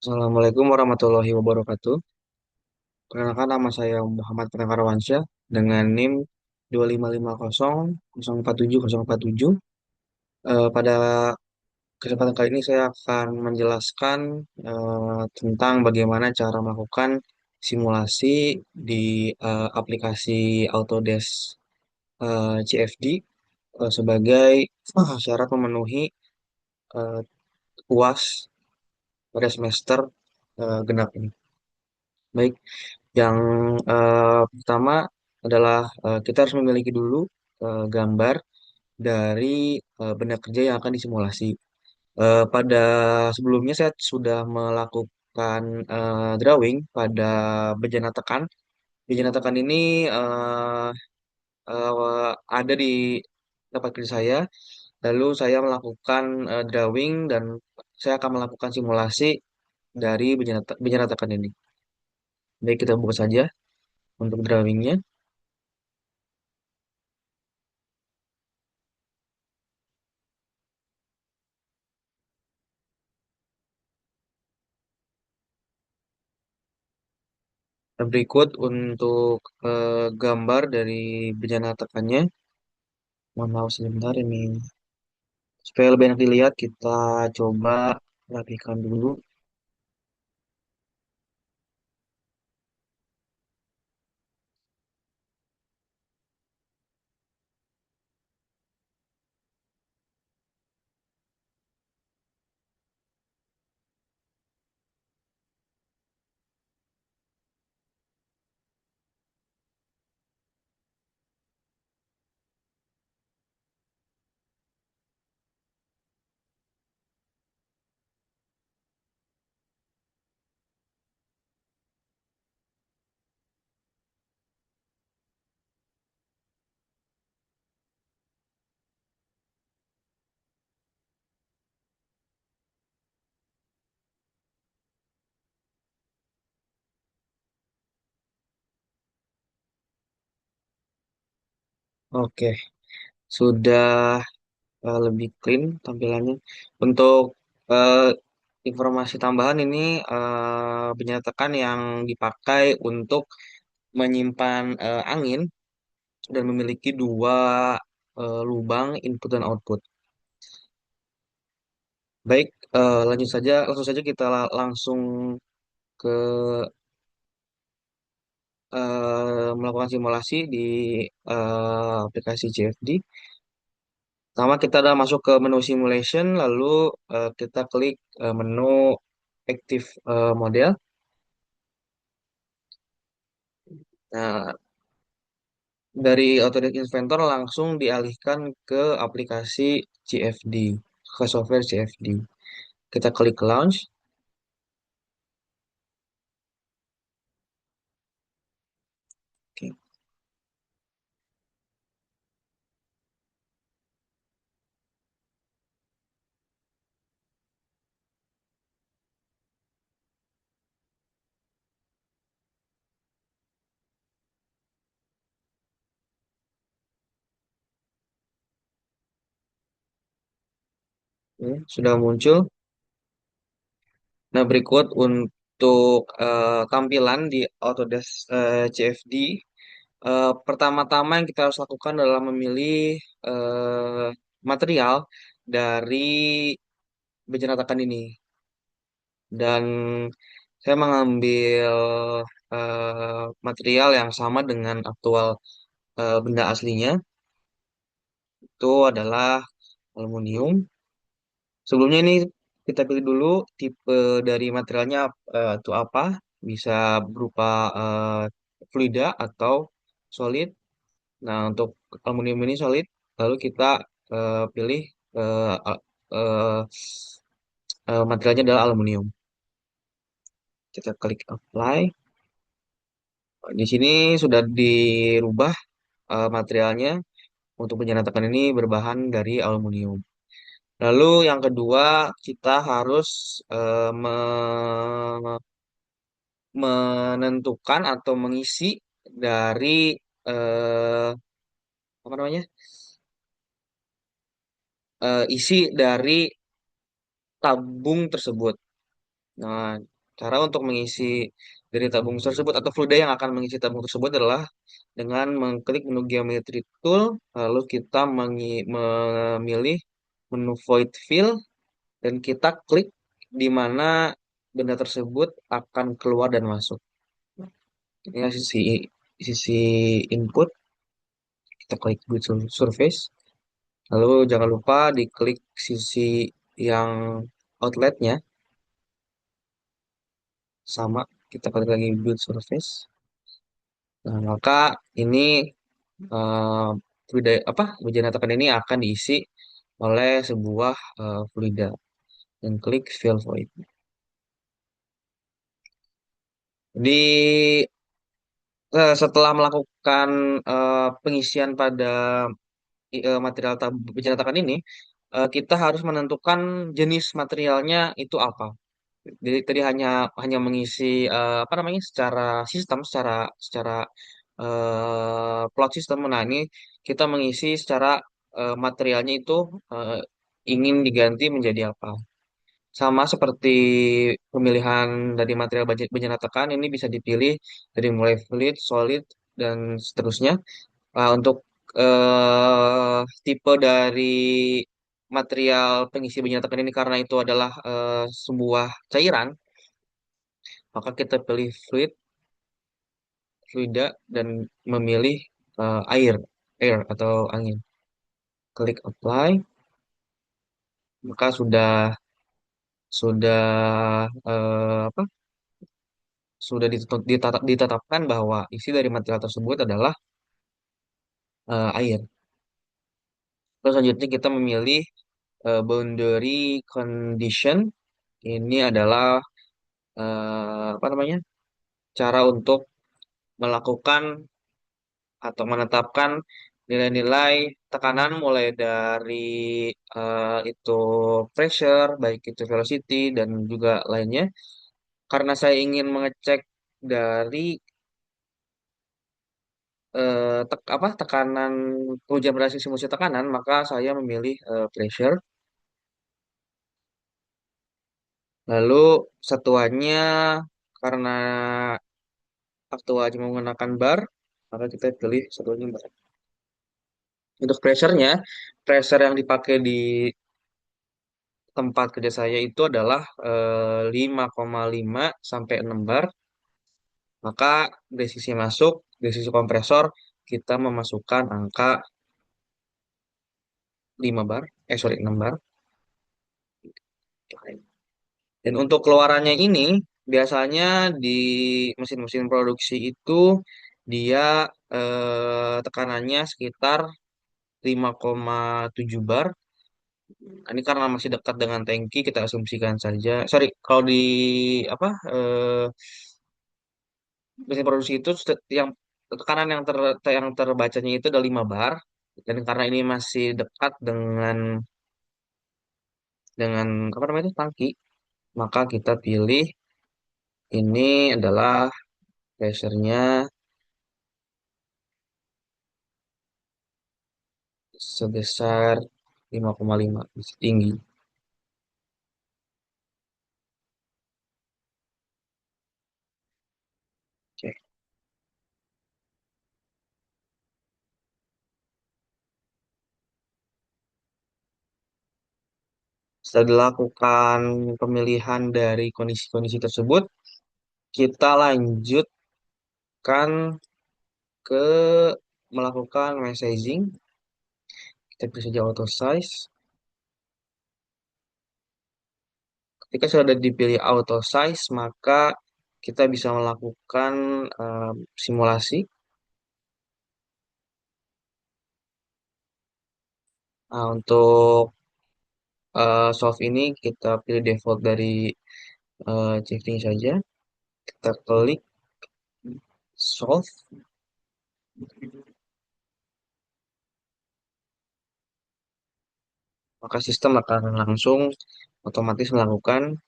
Assalamualaikum warahmatullahi wabarakatuh. Perkenalkan nama saya Muhammad Pranawarwansyah dengan NIM 2550047. Pada kesempatan kali ini saya akan menjelaskan tentang bagaimana cara melakukan simulasi di aplikasi Autodesk CFD sebagai syarat memenuhi eh, UAS pada semester genap ini. Baik. Yang pertama adalah kita harus memiliki dulu gambar dari benda kerja yang akan disimulasi. Pada sebelumnya saya sudah melakukan drawing pada bejana tekan. Bejana tekan ini ada di tempat kerja saya. Lalu saya melakukan drawing dan saya akan melakukan simulasi dari bejana tekan ini. Baik, kita buka saja untuk drawingnya. Berikut untuk gambar dari bejana tekannya. Mohon maaf sebentar ini. Supaya lebih enak dilihat, kita coba rapikan dulu. Oke, sudah lebih clean tampilannya. Untuk eh, informasi tambahan ini bejana tekan yang dipakai untuk menyimpan angin dan memiliki dua lubang input dan output. Baik, langsung saja kita langsung ke melakukan simulasi di aplikasi CFD. Pertama kita ada masuk ke menu simulation, lalu kita klik menu active model. Nah, dari Autodesk Inventor langsung dialihkan ke aplikasi CFD, ke software CFD. Kita klik launch. Oke. Oke, sudah muncul. Nah, berikut untuk tampilan di Autodesk CFD. Pertama-tama yang kita harus lakukan adalah memilih material dari bejana tekan ini. Dan saya mengambil material yang sama dengan aktual benda aslinya. Itu adalah aluminium. Sebelumnya ini kita pilih dulu tipe dari materialnya itu apa. Bisa berupa eh, fluida atau solid. Nah, untuk aluminium ini solid. Lalu kita pilih eh, a- eh, materialnya adalah aluminium. Kita klik apply. Di sini sudah dirubah materialnya untuk penyeratakan ini berbahan dari aluminium. Lalu yang kedua kita harus menentukan atau mengisi dari eh, apa namanya isi dari tabung tersebut. Nah, Cara untuk mengisi dari tabung tersebut atau fluida yang akan mengisi tabung tersebut adalah dengan mengklik menu geometry tool, lalu kita memilih menu void fill dan kita klik di mana benda tersebut akan keluar dan masuk. Ini sisi sisi input, kita klik build surface, lalu jangan lupa diklik sisi yang outletnya sama, kita klik lagi build surface. Nah, maka ini eh, fluida apa bejana tekan ini akan diisi oleh sebuah fluida dan klik fill void. Di setelah melakukan pengisian pada material bejana tekan ini, kita harus menentukan jenis materialnya itu apa. Jadi tadi hanya hanya mengisi apa namanya secara sistem, secara secara plot system. Nah ini kita mengisi secara materialnya itu eh, ingin diganti menjadi apa. Sama seperti pemilihan dari material bejana tekan, ini bisa dipilih dari mulai fluid, solid, dan seterusnya. Untuk tipe dari material pengisi bejana tekan ini karena itu adalah sebuah cairan, maka kita pilih fluida dan memilih air atau angin. Klik apply, maka sudah apa? Sudah ditetapkan bahwa isi dari material tersebut adalah air. Terus selanjutnya kita memilih boundary condition. Ini adalah apa namanya? Cara untuk melakukan atau menetapkan nilai-nilai tekanan mulai dari itu pressure, baik itu velocity dan juga lainnya. Karena saya ingin mengecek dari tekanan pengujian berhasil simulasi tekanan, maka saya memilih pressure. Lalu satuannya karena aktualnya menggunakan bar, maka kita pilih satuannya bar. Untuk pressure yang dipakai di tempat kerja saya itu adalah 5,5 sampai 6 bar. Maka dari sisi masuk, dari sisi kompresor, kita memasukkan angka 5 bar, sorry 6 bar. Dan untuk keluarannya ini, biasanya di mesin-mesin produksi itu dia tekanannya sekitar 5,7 bar. Ini karena masih dekat dengan tangki, kita asumsikan saja. Sorry, kalau di apa mesin produksi itu yang tekanan yang terbacanya itu ada 5 bar. Dan karena ini masih dekat dengan apa namanya itu tangki, maka kita pilih ini adalah pressure-nya sebesar 5,5, masih tinggi. Oke. Setelah dilakukan pemilihan dari kondisi-kondisi tersebut, kita lanjutkan ke melakukan messaging. Kita bisa saja auto size. Ketika sudah dipilih auto size, maka kita bisa melakukan simulasi. Nah, untuk solve ini kita pilih default dari shifting saja. Kita klik solve, maka sistem akan langsung otomatis melakukan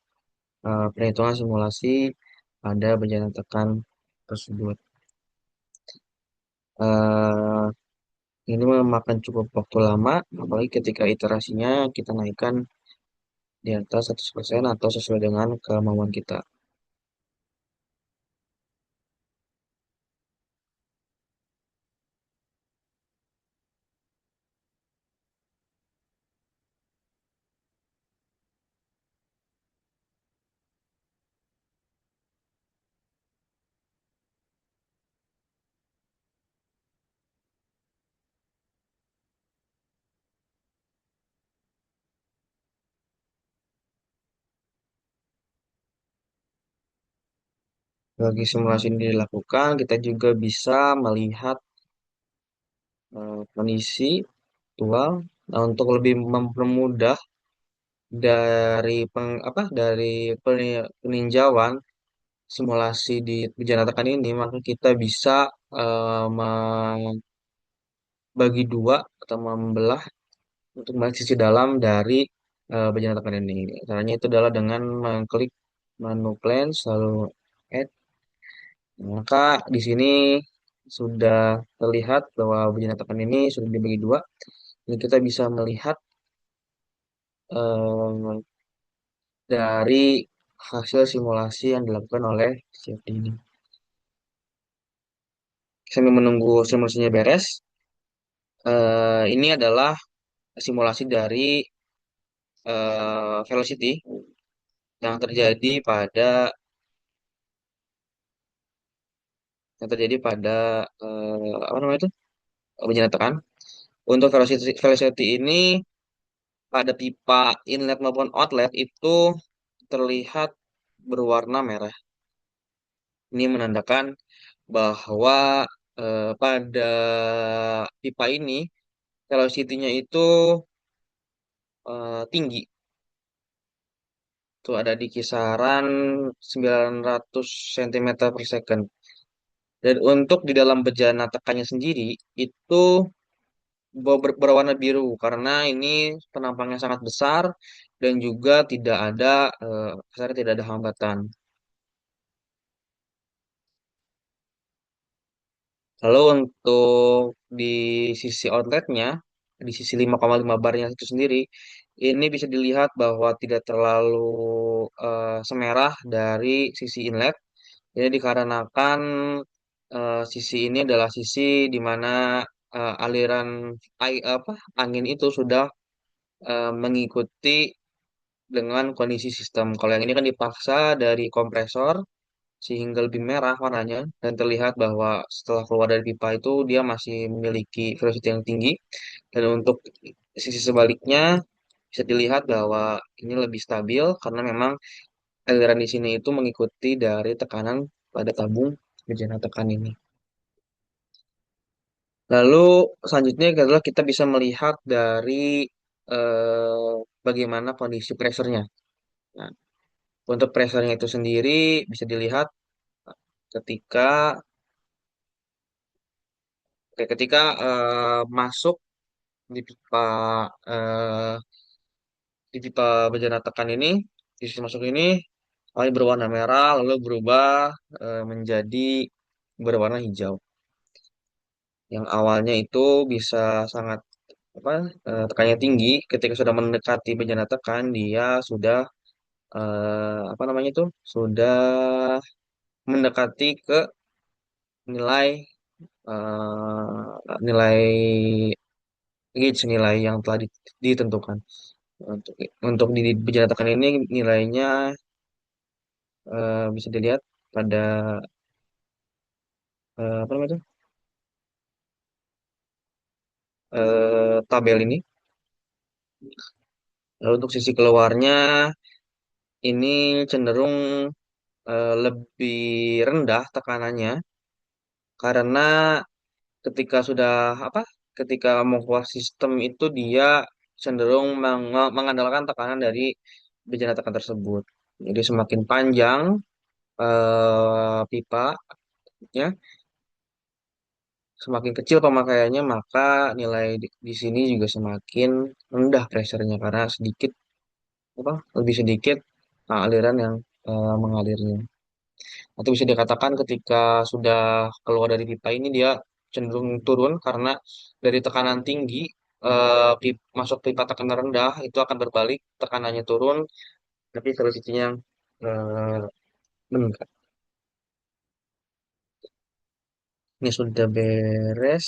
perhitungan simulasi pada bejana tekan tersebut. Eh, ini memakan cukup waktu lama, apalagi ketika iterasinya kita naikkan di atas 100% atau sesuai dengan kemauan kita. Bagi simulasi ini dilakukan, kita juga bisa melihat kondisi aktual. Nah, untuk lebih mempermudah dari peninjauan simulasi di bencana tekan ini, maka kita bisa membagi dua atau membelah untuk melihat sisi dalam dari bencana tekan ini. Caranya itu adalah dengan mengklik menu plan, lalu add. Maka di sini sudah terlihat bahwa bencana tekan ini sudah dibagi dua. Ini kita bisa melihat eh, dari hasil simulasi yang dilakukan oleh CFD ini. Sambil menunggu simulasinya beres, ini adalah simulasi dari velocity yang terjadi pada apa namanya itu bencana tekan. Untuk velocity ini pada pipa inlet maupun outlet itu terlihat berwarna merah. Ini menandakan bahwa pada pipa ini velocity-nya itu tinggi. Itu ada di kisaran 900 cm per second. Dan untuk di dalam bejana tekannya sendiri itu berwarna biru karena ini penampangnya sangat besar dan juga tidak ada hambatan. Lalu untuk di sisi outletnya, di sisi 5,5 barnya itu sendiri, ini bisa dilihat bahwa tidak terlalu semerah dari sisi inlet. Ini dikarenakan sisi ini adalah sisi di mana aliran angin itu sudah mengikuti dengan kondisi sistem. Kalau yang ini kan dipaksa dari kompresor sehingga lebih merah warnanya dan terlihat bahwa setelah keluar dari pipa itu dia masih memiliki velocity yang tinggi. Dan untuk sisi sebaliknya bisa dilihat bahwa ini lebih stabil karena memang aliran di sini itu mengikuti dari tekanan pada tabung bejana tekan ini. Lalu selanjutnya adalah kita bisa melihat dari bagaimana kondisi pressure-nya. Nah, untuk pressure-nya itu sendiri bisa dilihat ketika ketika masuk di pipa eh, di pipa bejana tekan ini, di sisi masuk ini awalnya berwarna merah lalu berubah menjadi berwarna hijau. Yang awalnya itu bisa sangat apa tekannya tinggi, ketika sudah mendekati bejana tekan dia sudah apa namanya itu sudah mendekati ke nilai nilai gauge nilai yang telah ditentukan. Untuk untuk di bejana tekan ini nilainya bisa dilihat pada apa namanya itu tabel ini. Lalu untuk sisi keluarnya ini cenderung lebih rendah tekanannya karena ketika sudah apa ketika membuat sistem itu dia cenderung mengandalkan tekanan dari bejana tekan tersebut. Jadi semakin panjang pipanya, semakin kecil pemakaiannya, maka nilai di sini juga semakin rendah pressure-nya karena sedikit lebih sedikit aliran yang mengalirnya. Atau bisa dikatakan ketika sudah keluar dari pipa ini dia cenderung turun karena dari tekanan tinggi masuk pipa tekanan rendah itu akan berbalik tekanannya turun tapi velocity-nya eh, meningkat. Ini sudah beres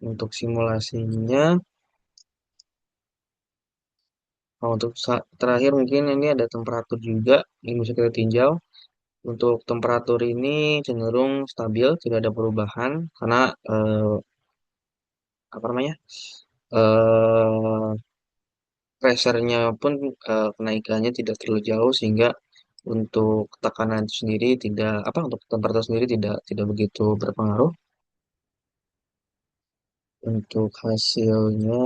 untuk simulasinya. Nah, untuk terakhir mungkin ini ada temperatur juga yang bisa kita tinjau. Untuk temperatur ini cenderung stabil, tidak ada perubahan karena apa namanya pressure-nya pun kenaikannya tidak terlalu jauh sehingga Untuk tekanan itu sendiri tidak apa untuk temperatur sendiri tidak begitu berpengaruh. Untuk hasilnya,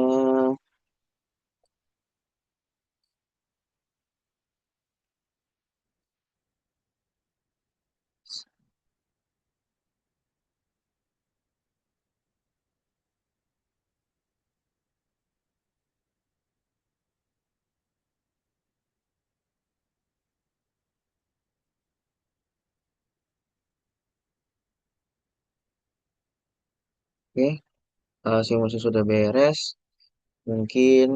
oke, simulasi sudah beres. Mungkin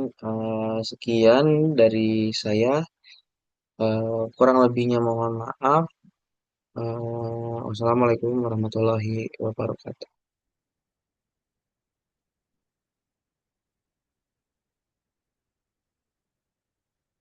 sekian dari saya. Kurang lebihnya mohon maaf. Wassalamualaikum warahmatullahi wabarakatuh.